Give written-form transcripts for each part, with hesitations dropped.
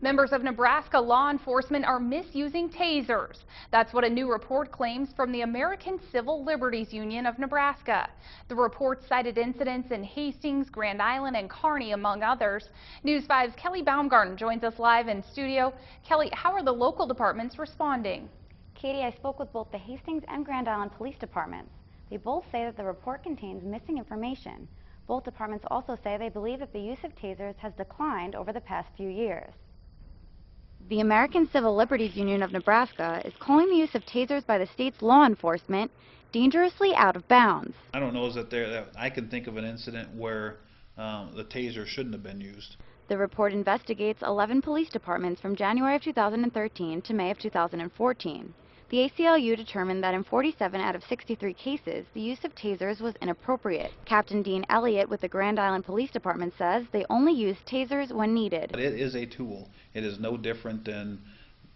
Members of Nebraska law enforcement are misusing tasers. That's what a new report claims from the American Civil Liberties Union of Nebraska. The report cited incidents in Hastings, Grand Island, and Kearney, among others. News 5's Kelly Baumgarten joins us live in studio. Kelly, how are the local departments responding? Katie, I spoke with both the Hastings and Grand Island police departments. They both say that the report contains missing information. Both departments also say they believe that the use of tasers has declined over the past few years. The American Civil Liberties Union of Nebraska is calling the use of tasers by the state's law enforcement dangerously out of bounds. I don't know that I can think of an incident where the taser shouldn't have been used. The report investigates 11 police departments from January of 2013 to May of 2014. The ACLU determined that in 47 out of 63 cases, the use of tasers was inappropriate. Captain Dean Elliot with the Grand Island Police Department says they only use tasers when needed. But it is a tool. It is no different than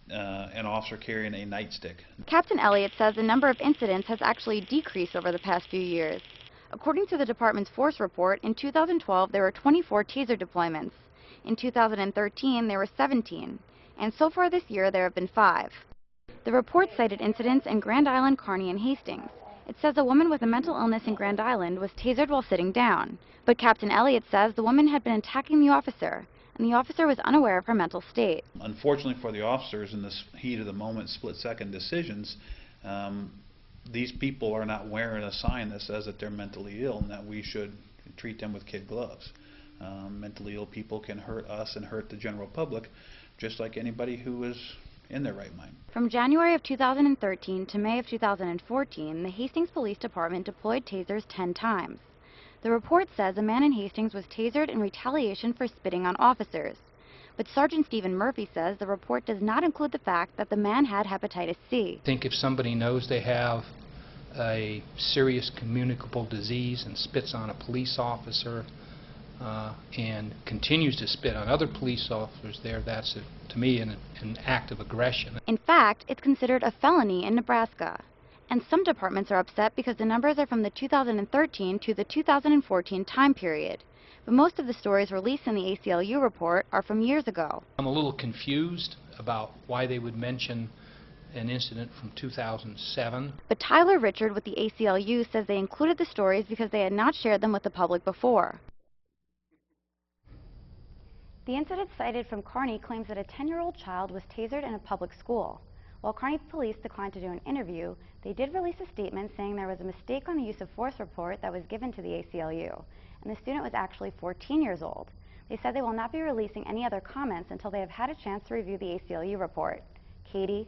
an officer carrying a nightstick. Captain Elliot says the number of incidents has actually decreased over the past few years. According to the department's force report, in 2012 there were 24 taser deployments. In 2013 there were 17, and so far this year there have been 5. The report cited incidents in Grand Island, Kearney, and Hastings. It says a woman with a mental illness in Grand Island was tasered while sitting down. But Captain Elliot says the woman had been attacking the officer, and the officer was unaware of her mental state. Unfortunately for the officers, in this heat of the moment, split-second decisions, these people are not wearing a sign that says that they're mentally ill and that we should treat them with kid gloves. Mentally ill people can hurt us and hurt the general public, just like anybody who is in their right mind. From January of 2013 to May of 2014, the Hastings Police Department deployed tasers 10 times. The report says a man in Hastings was tasered in retaliation for spitting on officers. But Sergeant Stephen Murphy says the report does not include the fact that the man had hepatitis C. I think if somebody knows they have a serious communicable disease and spits on a police officer and continues to spit on other police officers there, that's, to me, an act of aggression. In fact, it's considered a felony in Nebraska. And some departments are upset because the numbers are from the 2013 to the 2014 time period. But most of the stories released in the ACLU report are from years ago. I'm a little confused about why they would mention an incident from 2007. But Tyler Richard with the ACLU says they included the stories because they had not shared them with the public before. The incident cited from Kearney claims that a 10-year-old child was tasered in a public school. While Kearney police declined to do an interview, they did release a statement saying there was a mistake on the use of force report that was given to the ACLU, and the student was actually 14 years old. They said they will not be releasing any other comments until they have had a chance to review the ACLU report. Katie?